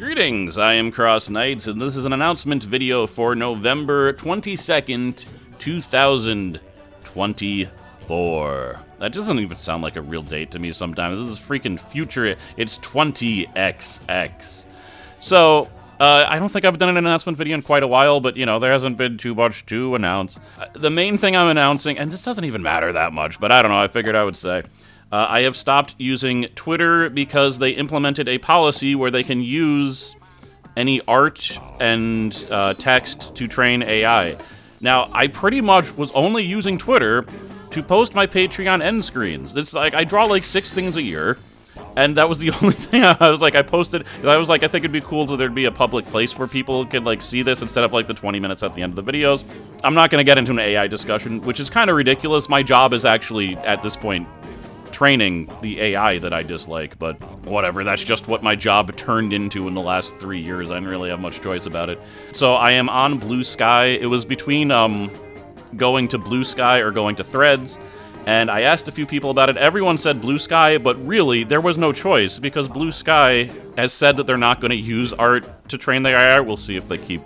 Greetings, I am Cross Knights, and this is an announcement video for November 22nd, 2024. That doesn't even sound like a real date to me sometimes. This is freaking future. It's 20XX. So, I don't think I've done an announcement video in quite a while, but, you know, there hasn't been too much to announce. The main thing I'm announcing, and this doesn't even matter that much, but I don't know, I figured I would say. I have stopped using Twitter because they implemented a policy where they can use any art and text to train AI. Now, I pretty much was only using Twitter to post my Patreon end screens. It's like, I draw like 6 things a year, and that was the only thing I was like, I posted, I was like, I think it'd be cool so there'd be a public place where people could like see this instead of like the 20 minutes at the end of the videos. I'm not gonna get into an AI discussion, which is kind of ridiculous. My job is actually, at this point, training the AI that I dislike, but whatever, that's just what my job turned into in the last 3 years. I didn't really have much choice about it. So I am on Blue Sky. It was between going to Blue Sky or going to Threads, and I asked a few people about it. Everyone said Blue Sky, but really, there was no choice, because Blue Sky has said that they're not going to use art to train the AI. We'll see if they keep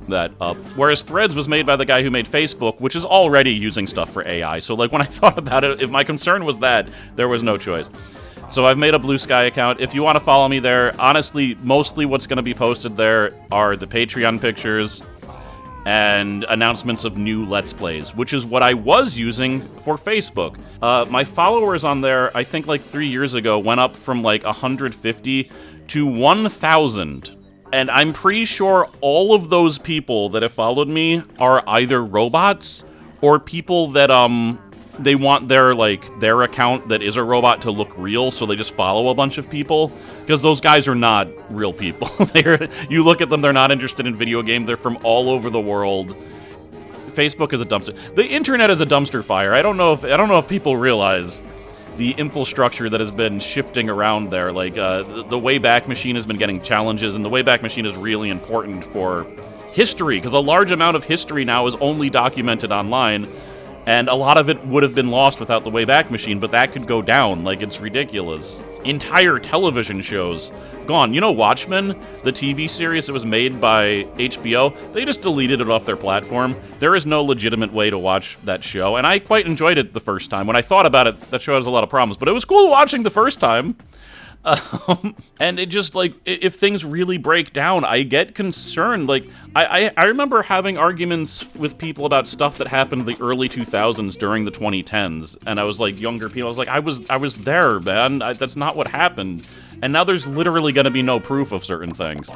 that up. Whereas Threads was made by the guy who made Facebook, which is already using stuff for AI. So like when I thought about it, if my concern was that, there was no choice. So I've made a Blue Sky account. If you want to follow me there, honestly, mostly what's going to be posted there are the Patreon pictures and announcements of new Let's Plays, which is what I was using for Facebook. My followers on there, I think like 3 years ago, went up from like 150 to 1,000. And I'm pretty sure all of those people that have followed me are either robots or people that, they want their account that is a robot to look real, so they just follow a bunch of people. Because those guys are not real people. You look at them, they're not interested in video games, they're from all over the world. Facebook is a dumpster. The internet is a dumpster fire. I don't know if people realize the infrastructure that has been shifting around there. Like, the Wayback Machine has been getting challenges, and the Wayback Machine is really important for history, because a large amount of history now is only documented online, and a lot of it would have been lost without the Wayback Machine, but that could go down. Like, it's ridiculous. Entire television shows gone. You know Watchmen, the TV series that was made by HBO? They just deleted it off their platform. There is no legitimate way to watch that show, and I quite enjoyed it the first time. When I thought about it, that show has a lot of problems, but it was cool watching the first time. And it just, like, if things really break down, I get concerned. Like, I remember having arguments with people about stuff that happened in the early 2000s during the 2010s, and I was like, younger people, I was like, I was there, man. That's not what happened. And now there's literally going to be no proof of certain things.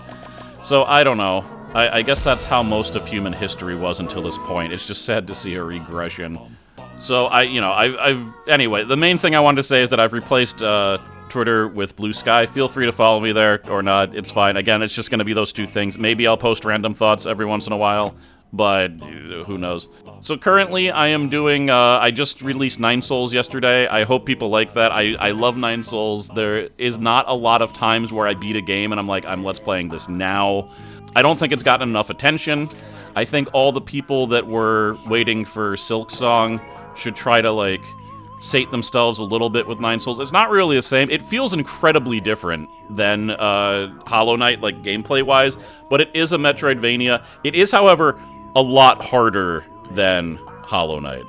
So, I don't know. I guess that's how most of human history was until this point. It's just sad to see a regression. So, anyway, the main thing I wanted to say is that I've replaced, Twitter with Blue Sky. Feel free to follow me there or not. It's fine. Again, it's just going to be those two things. Maybe I'll post random thoughts every once in a while, but who knows. So currently I am doing, I just released 9 Souls yesterday. I hope people like that. I love 9 Souls. There is not a lot of times where I beat a game and I'm like, I'm let's playing this now. I don't think it's gotten enough attention. I think all the people that were waiting for Silksong should try to, like, sate themselves a little bit with 9 Souls. It's not really the same. It feels incredibly different than Hollow Knight, like, gameplay-wise, but it is a Metroidvania. It is, however, a lot harder than Hollow Knight.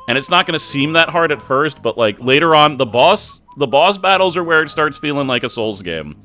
And it's not going to seem that hard at first, but, like, later on, the boss battles are where it starts feeling like a Souls game.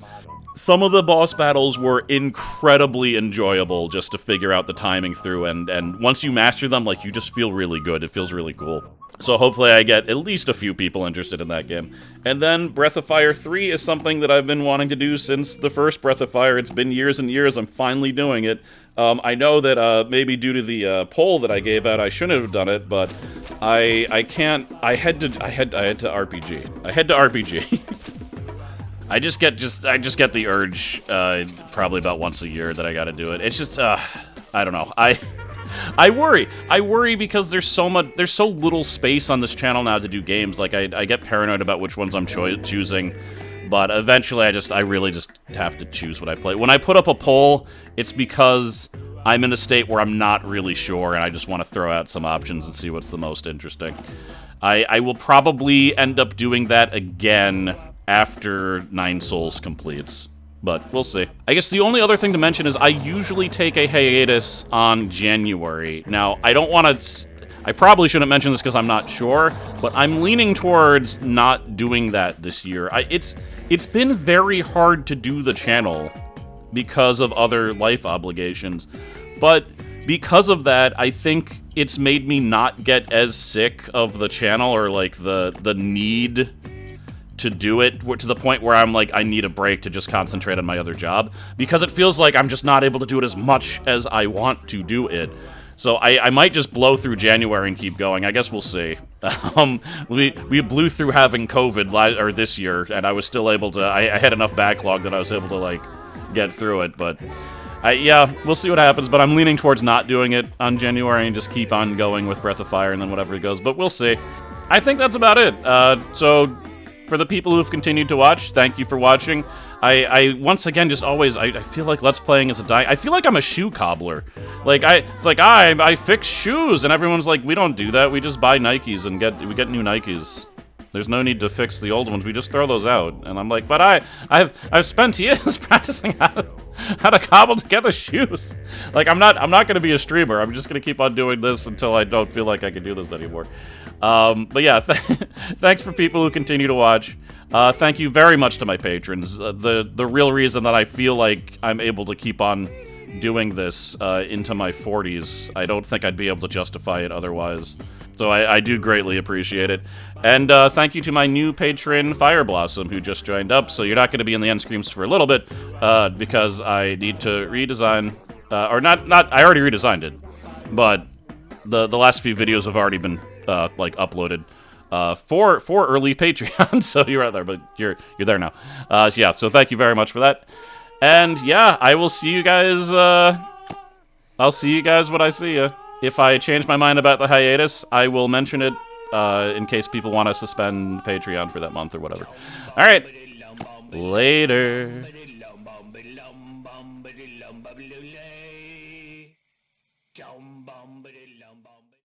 Some of the boss battles were incredibly enjoyable just to figure out the timing through, and once you master them, like, you just feel really good. It feels really cool. So hopefully I get at least a few people interested in that game. And then Breath of Fire 3 is something that I've been wanting to do since the first Breath of Fire. It's been years and years. I'm finally doing it. I know that maybe due to the poll that I gave out, I shouldn't have done it, but I can't. I had to RPG. I had to RPG. I just get the urge probably about once a year that I got to do it. It's just I don't know. I worry because there's so little space on this channel now to do games. Like, I get paranoid about which ones I'm choosing, but eventually I really just have to choose what I play. When I put up a poll, it's because I'm in a state where I'm not really sure, and I just want to throw out some options and see what's the most interesting. I will probably end up doing that again after 9 Souls completes. But we'll see. I guess the only other thing to mention is I usually take a hiatus on January. Now, I don't want to... I probably shouldn't mention this because I'm not sure, but I'm leaning towards not doing that this year. It's been very hard to do the channel because of other life obligations, but because of that, I think it's made me not get as sick of the channel or like the need to do it to the point where I'm like, I need a break to just concentrate on my other job, because it feels like I'm just not able to do it as much as I want to do it. So I might just blow through January and keep going. I guess we'll see. We blew through having COVID this year, and I was still able to... I had enough backlog that I was able to, like, get through it. But, yeah, we'll see what happens. But I'm leaning towards not doing it on January and just keep on going with Breath of Fire and then whatever it goes. But we'll see. I think that's about it. So... For the people who've continued to watch, thank you for watching. I once again just always I feel like Let's Playing is a dying. I feel like I'm a shoe cobbler. Like it's like I fix shoes, and everyone's like, we don't do that. We just buy Nikes and we get new Nikes. There's no need to fix the old ones. We just throw those out. And I'm like, but I've spent years practicing how to cobble together shoes. Like I'm not gonna be a streamer. I'm just gonna keep on doing this until I don't feel like I can do this anymore. But yeah, thanks for people who continue to watch. Thank you very much to my patrons. The real reason that I feel like I'm able to keep on doing this into my 40s, I don't think I'd be able to justify it otherwise. So I do greatly appreciate it. And thank you to my new patron, Fire Blossom, who just joined up. So you're not going to be in the end screams for a little bit, because I need to redesign, or not, I already redesigned it, but the last few videos have already been like uploaded for early Patreon. So you're out there, but you're there now. So yeah, so thank you very much for that. And yeah, I will see you guys. I'll see you guys when I see you. If I change my mind about the hiatus, I will mention it in case people want to suspend Patreon for that month or whatever. All right, later.